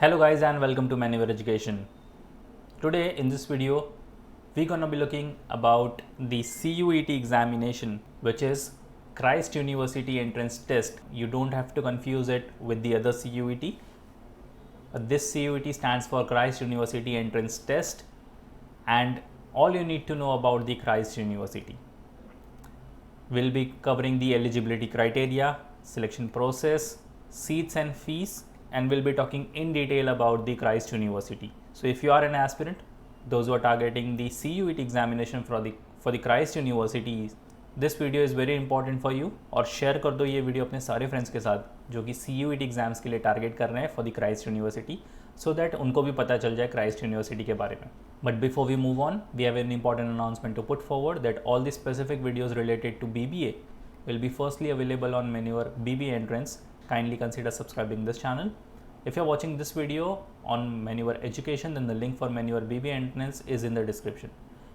Hello guys and welcome to Maneuver Education. Today in this video we're gonna be looking about the CUET examination, which is Christ University Entrance Test. You don't have to confuse it with the other CUET. This CUET stands for Christ University Entrance Test, and all you need to know about the Christ University. We'll be covering the eligibility criteria, selection process, seats and fees, and we'll be talking in detail about the Christ University. So if you are an aspirant, those who are targeting the CUET examination for the Christ University, this video is very important for you. और share कर दो ये video अपने सारे friends के साथ जो कि CUET एग्जाम्स के लिए टारगेट कर रहे हैं for the Christ university, so that उनको भी पता चल जाए क्राइस्ट यूनिवर्सिटी के बारे में. But before we move on, we have an important announcement to put forward that all the specific videos related to BBA will be firstly available on Maneuver BBA Entrance. Kindly consider subscribing this channel. If you're watching this video on Maneuver Education, then the link for Maneuver BBA Entrance is in the description.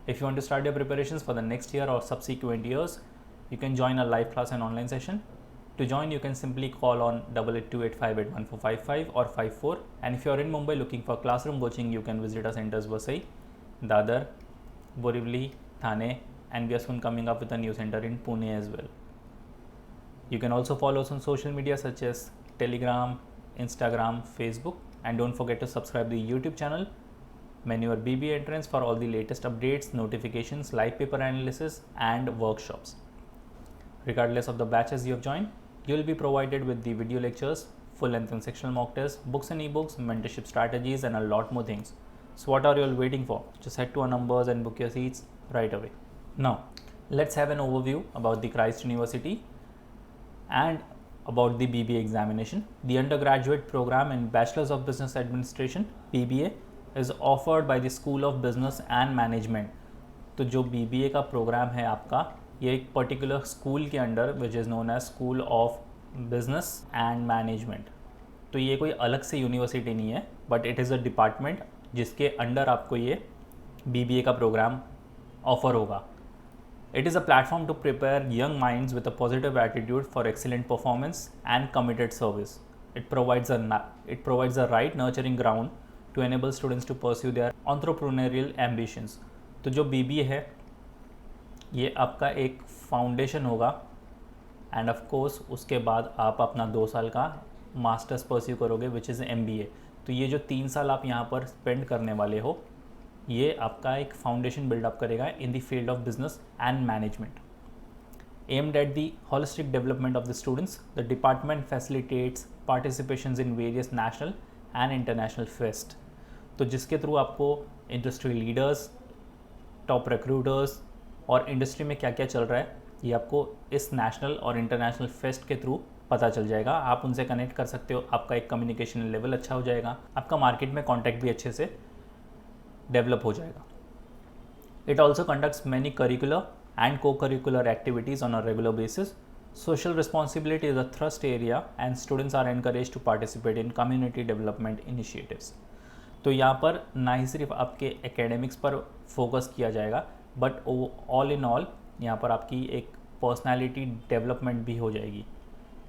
If you want to start your preparations for the next year or subsequent years, you can join a live class and online session. To join, you can simply call on 8828581455 or 54. And if you're in Mumbai looking for classroom coaching, you can visit our centers Vasai, Dadar, Borivali, Thane, and we are soon coming up with a new center in Pune as well. You can also follow us on social media such as Telegram, Instagram, Facebook, and don't forget to subscribe the YouTube channel Maneuver BBA Entrance for all the latest updates, notifications, live paper analysis, and workshops. Regardless of the batches you have joined, you will be provided with the video lectures, full length and sectional mock tests, books and ebooks, mentorship strategies, and a lot more things. So what are you all waiting for? Just head to our numbers and book your seats right away. Now, let's have an overview about the Christ University and about the BBA examination. The undergraduate program in Bachelor's of Business Administration (BBA) is offered by the School of Business and Management. तो जो BBA का programme है आपका, ये एक particular school के under which is known as school of business and management. तो ये कोई अलग से यूनिवर्सिटी नहीं है, but it is a department जिसके अंडर आपको ये BBA का प्रोग्राम ऑफर होगा. It is a platform to prepare young minds with a positive attitude for excellent performance and committed service. It provides a right nurturing ground to enable students to pursue their entrepreneurial ambitions. तो जो BBA है ये आपका एक foundation होगा, end of course उसके बाद आप अपना 2 साल का मास्टर्स परस्यू करोगे विच इज़ MBA. तो ये जो 3 साल आप यहाँ पर स्पेंड करने वाले हो, ये आपका एक फाउंडेशन बिल्डअप करेगा in the field of business and management. Aimed at the holistic development of the students, the department facilitates participations in various national and international fest. तो जिसके थ्रू आपको इंडस्ट्री लीडर्स, टॉप रिक्रूटर्स और industry में क्या क्या चल रहा है ये आपको इस नेशनल और इंटरनेशनल फेस्ट के थ्रू पता चल जाएगा. आप उनसे कनेक्ट कर सकते हो, आपका एक कम्युनिकेशन लेवल अच्छा हो जाएगा, आपका मार्केट में कॉन्टैक्ट भी अच्छे से डेवलप हो जाएगा. It also conducts many curricular and co curricular activities on a regular basis. Social responsibility is a thrust area and students are encourage to participate in community development initiatives. तो यहाँ पर ना ही सिर्फ आपके एकेडमिक्स पर focus किया जाएगा, but all in all यहाँ पर आपकी एक पर्सनैलिटी डेवलपमेंट भी हो जाएगी,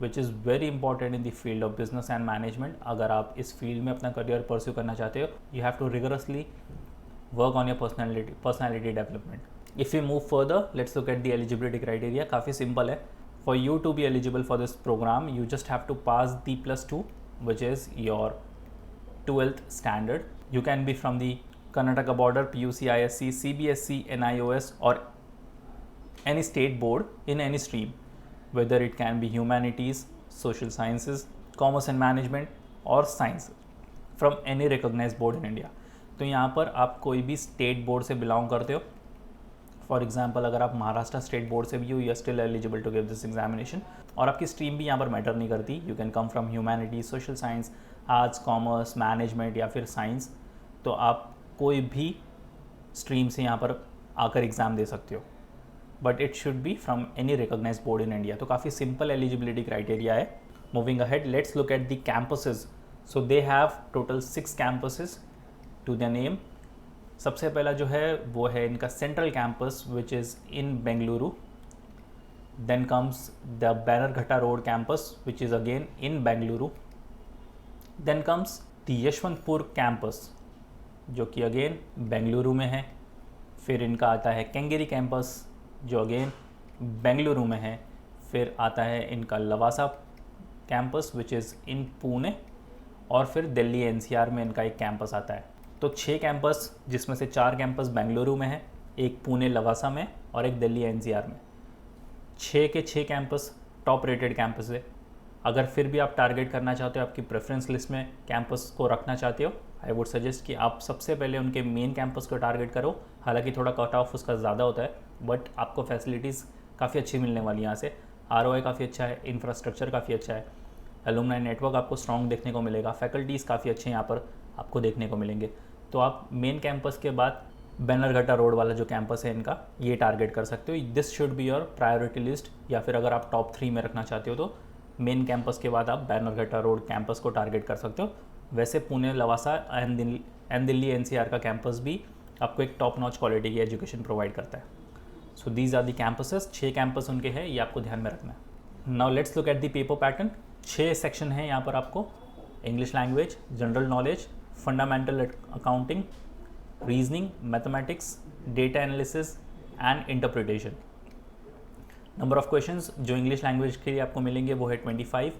which is very important in the field of business and management. अगर आप इस फील्ड में अपना करियर परस्यू करना चाहते हो, you have to rigorously work on your personality development. If you move further, let's look at the eligibility criteria. काफ़ी simple है. For you to be eligible for this programme, you just have to pass the +2, which is your 12th standard. You can be from the Karnataka border, PUC, ISC, CBSC, NIOS, or any state board in any stream, whether it can be humanities, social sciences, commerce and management, or science, from any recognized board in India. तो यहाँ पर आप कोई भी state board से belong करते हो. For example, अगर आप महाराष्ट्र स्टेट बोर्ड से भी हो, you are still eligible to give this examination. और आपकी स्ट्रीम भी यहाँ पर मैटर नहीं करती. You can come from humanities, social science, arts, commerce, management या फिर साइंस. तो आप कोई भी स्ट्रीम से यहाँ पर आकर एग्ज़ाम दे सकते हो, but it should be from any recognised board in India. तो काफ़ी सिंपल एलिजिबिलिटी क्राइटेरिया है. Moving ahead, let's look at the campuses. So they have total 6 campuses to the name. सबसे पहला जो है वो है इनका central campus which is in Bengaluru. Then comes the Bannerghatta road campus which is again in Bengaluru. Then comes the Yeshwanthpur campus जो कि again Bengaluru में है। फिर इनका आता है केंगेरी कैंपस जो अगेन बेंगलुरु में है। फिर आता है इनका लवासा कैंपस विच इज़ इन पुणे। और फिर दिल्ली एनसीआर में इनका एक कैंपस आता है। तो 6 कैंपस, जिसमें से 4 कैंपस बेंगलुरु में है, एक पुणे लवासा में और एक दिल्ली एनसीआर में। 6 के 6 कैंपस टॉप रेटेड कैंपस है। अगर फिर भी आप टारगेट करना चाहते हो, आपकी प्रेफरेंस लिस्ट में कैंपस को रखना चाहते हो, आई वुड सजेस्ट कि आप सबसे पहले उनके मेन कैंपस को टारगेट करो। हालांकि थोड़ा कट ऑफ उसका ज़्यादा होता है, बट आपको फैसिलिटीज़ काफ़ी अच्छी मिलने वाली है यहाँ से। ROI काफ़ी अच्छा है, इंफ्रास्ट्रक्चर काफ़ी अच्छा है, एलुमनाई नेटवर्क आपको स्ट्रॉन्ग देखने को मिलेगा, फैकल्टीज़ काफ़ी अच्छे यहाँ पर आपको देखने को मिलेंगे। तो आप मेन कैंपस के बाद बैनरघट्टा रोड वाला जो कैंपस है इनका, ये टारगेट कर सकते हो। This should be your priority list. या फिर अगर आप टॉप 3 में रखना चाहते हो तो मेन कैंपस के बाद आप बैनरघट्टा रोड कैंपस को टारगेट कर सकते हो। वैसे पुणे लवासा एंड दिल्ली एनसीआर का कैंपस भी आपको एक टॉप नॉच क्वालिटी की एजुकेशन प्रोवाइड करता है। So these are the campuses. 6 campus उनके हैं, ये आपको ध्यान में रखना है। Now let's look at the paper pattern. 6 section है यहाँ पर आपको। English language, general knowledge, fundamental accounting, reasoning, mathematics, data analysis and interpretation. Number of questions जो इंग्लिश लैंग्वेज के लिए आपको मिलेंगे वो है 25,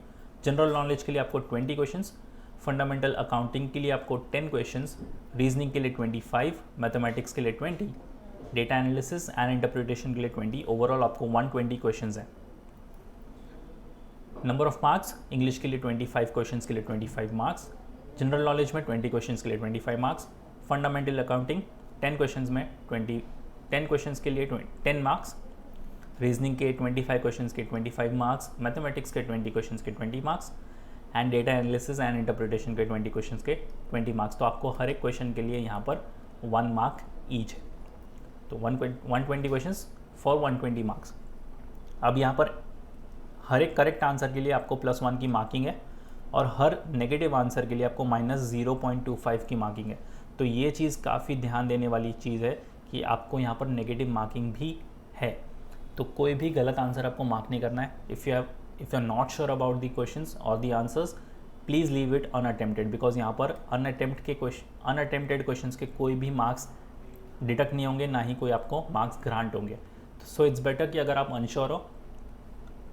जनरल नॉलेज के लिए आपको 20 क्वेश्चंस, फंडामेंटल अकाउंटिंग के लिए आपको 10 क्वेश्चंस, रीजनिंग के लिए 25, मैथमेटिक्स के लिए 20, डेटा एनालिसिस एंड इंटरप्रिटेशन के लिए 20। ओवरऑल आपको 120 क्वेश्चंस हैं। नंबर ऑफ मार्क्स, इंग्लिश के लिए 25 क्वेश्चंस के लिए 25 मार्क्स, जनरल नॉलेज में 20 क्वेश्चंस के लिए 25 मार्क्स, फंडामेंटल अकाउंटिंग 10 क्वेश्चंस में 10 क्वेश्चंस के लिए 10 मार्क्स, रीजनिंग के 25 क्वेश्चंस के 25 मार्क्स, मैथमेटिक्स के 20 क्वेश्चंस के 20 marks and data analysis and interpretation के 20 क्वेश्चंस के 20 मार्क्स। तो आपको हर एक क्वेश्चन के लिए यहाँ पर 1 मार्क ईच है। तो 120 क्वेश्चंस फॉर 120 मार्क्स। अब यहाँ पर हर एक करेक्ट आंसर के लिए आपको +1 की मार्किंग है और हर नेगेटिव आंसर के लिए आपको -0.25 की मार्किंग है। तो ये चीज़ काफ़ी ध्यान देने वाली चीज़ है कि आपको यहाँ पर नेगेटिव मार्किंग भी है। तो कोई भी गलत आंसर आपको मार्क नहीं करना है। If you are not sure about the questions और the answers, please leave it unattempted, because यहाँ पर अनअटेम्प्टेड क्वेश्चंस के कोई भी मार्क्स डिडक्ट नहीं होंगे, ना ही कोई आपको मार्क्स ग्रांट होंगे। सो इट्स बेटर कि अगर आप अनश्योर हो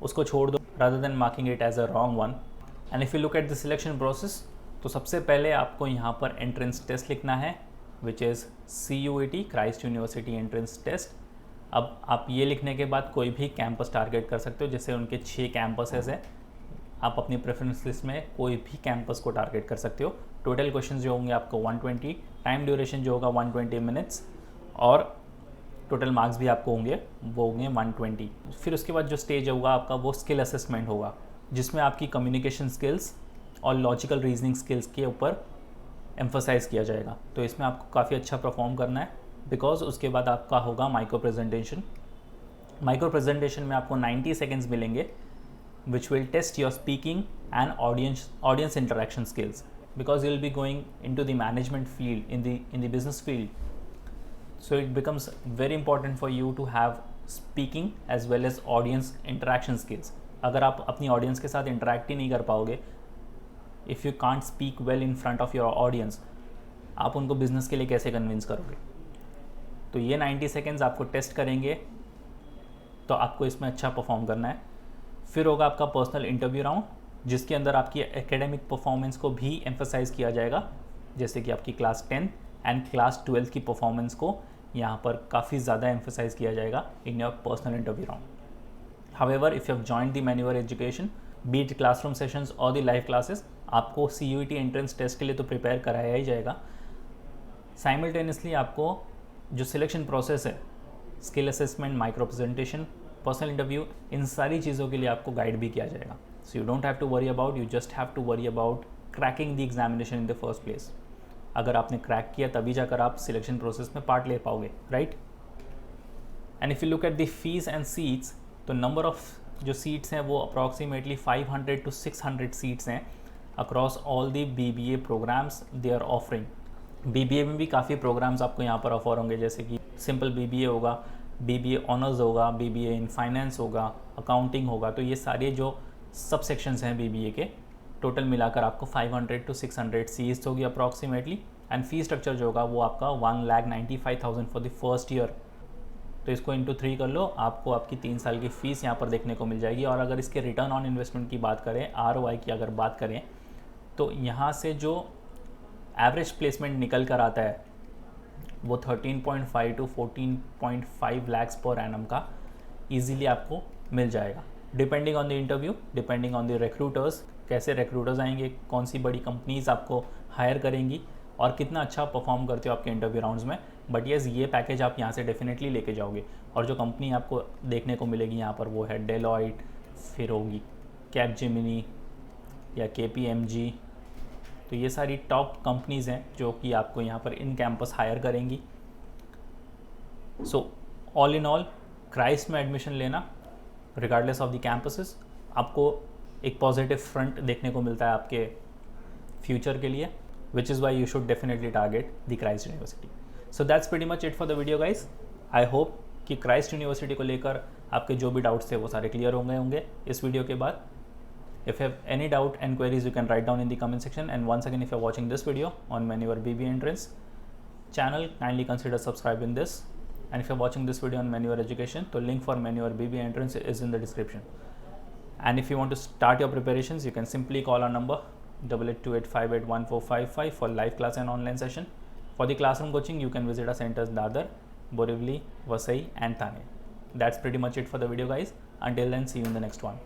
उसको छोड़ दो rather than marking it as a wrong one. And if you look at the selection process, तो सबसे पहले आपको यहाँ पर एंट्रेंस टेस्ट लिखना है which is CUET, Christ University entrance test. अब आप ये लिखने के बाद कोई भी कैंपस टारगेट कर सकते हो, जैसे उनके 6 कैंपसेस हैं। आप अपनी प्रेफरेंस लिस्ट में कोई भी कैंपस को टारगेट कर सकते हो। टोटल क्वेश्चंस जो होंगे आपको 120, टाइम ड्यूरेशन जो होगा 120 मिनट्स और टोटल मार्क्स भी आपको होंगे वो होंगे 120। फिर उसके बाद जो स्टेज होगा आपका वो स्किल असेसमेंट होगा, जिसमें आपकी कम्युनिकेशन स्किल्स और लॉजिकल रीजनिंग स्किल्स के ऊपर एम्फोसाइज़ किया जाएगा। तो इसमें आपको काफ़ी अच्छा परफॉर्म करना है, बिकॉज उसके बाद आपका होगा माइक्रो प्रेजेंटेशन। माइक्रो प्रेजेंटेशन में आपको 90 सेकेंड्स मिलेंगे which will test your speaking and audience interaction skills, because you will be going in to the management field in the business field. So it becomes very important for you to have speaking as well as audience interaction skills. अगर आप अपनी audience के साथ interact ही नहीं कर पाओगे, if you can't speak well in front of your audience, आप उनको बिजनेस के लिए कैसे कन्विंस करोगे। तो ये 90 सेकेंड्स आपको टेस्ट करेंगे, तो आपको इसमें अच्छा परफॉर्म करना है। फिर होगा आपका पर्सनल इंटरव्यू राउंड, जिसके अंदर आपकी एकेडमिक परफॉर्मेंस को भी एम्फसाइज़ किया जाएगा, जैसे कि आपकी क्लास 10 एंड क्लास 12 की परफॉर्मेंस को यहाँ पर काफ़ी ज़्यादा एम्फसाइज़ किया जाएगा in your personal interview round. However if you have joined the manure education, B it classroom sessions और द लाइव क्लासेस, आपको CUET एंट्रेंस टेस्ट के लिए तो प्रिपेयर कराया ही जाएगा। साइमल्टेनियसली आपको जो सिलेक्शन प्रोसेस है, skill assessment, micro presentation, personal interview, इन सारी चीज़ों के लिए आपको गाइड भी किया जाएगा। So you don't have to worry about, you just have to worry about cracking the examination in the first place. अगर आपने क्रैक किया तभी जाकर आप सिलेक्शन प्रोसेस में पार्ट ले पाओगे, right. And if you look at the fees and seats, तो नंबर ऑफ जो सीट्स हैं वो अप्रॉक्सीमेटली 500 to 600 सीट्स हैं across all the BBA programmes they are offering. BBA में भी काफ़ी प्रोग्राम्स आपको यहाँ पर ऑफर होंगे, जैसे कि सिंपल BBA होगा, BBA ऑनर्स होगा, BBA इन फाइनेंस होगा, अकाउंटिंग होगा। तो ये सारे जो सब सेक्शंस हैं BBA के, टोटल मिलाकर आपको 500 to 600 सीट्स होगी अप्रॉक्सीमेटली, एंड फी स्ट्रक्चर जो होगा वो आपका 1,95,000 फॉर द फर्स्ट ईयर। तो इसको इंटू 3 कर लो, आपको आपकी 3 साल की फ़ीस यहाँ पर देखने को मिल जाएगी। और अगर इसके रिटर्न ऑन इन्वेस्टमेंट की बात करें, ROI की अगर बात करें, तो यहाँ से जो एवरेज प्लेसमेंट निकल कर आता है वो 13.5 to 14.5 lakhs पर एनम का ईजीली आपको मिल जाएगा, depending on the interview, depending on the recruiters, कैसे रिक्रूटर्स आएंगे, कौन सी बड़ी कंपनीज आपको हायर करेंगी और कितना अच्छा परफॉर्म करते हो आपके इंटरव्यू राउंड्स में। बट येस, ये पैकेज आप यहाँ से डेफिनेटली लेके जाओगे। और जो कंपनी आपको देखने को मिलेगी यहाँ पर वो है डेलॉयट, फिर होगी कैपजेमिनी या KPMG। तो ये सारी टॉप कंपनीज़ हैं जो कि आपको यहाँ पर इन कैंपस हायर करेंगी। So all in all, Christ में एडमिशन लेना रिगार्डलेस ऑफ द कैंपसेस, आपको एक पॉजिटिव फ्रंट देखने को मिलता है आपके फ्यूचर के लिए, which is why you should definitely target the Christ University. So that's pretty much it for the video guys. I hope कि क्राइस्ट यूनिवर्सिटी को लेकर आपके जो भी डाउट्स थे वो सारे क्लियर होंगे इस वीडियो के बाद। If you have any doubt and queries, you can write down in the comment section. And once again, if you're watching this video on Maneuver BBA Entrance channel, kindly consider subscribing this. And if you're watching this video on Maneuver Education, the link for Maneuver BBA Entrance is in the description. And if you want to start your preparations, you can simply call our number 8828581455 for live class and online session. For the classroom coaching, you can visit our centers Dadar, Borivali, Vasai and Thane. That's pretty much it for the video guys. Until then, see you in the next one.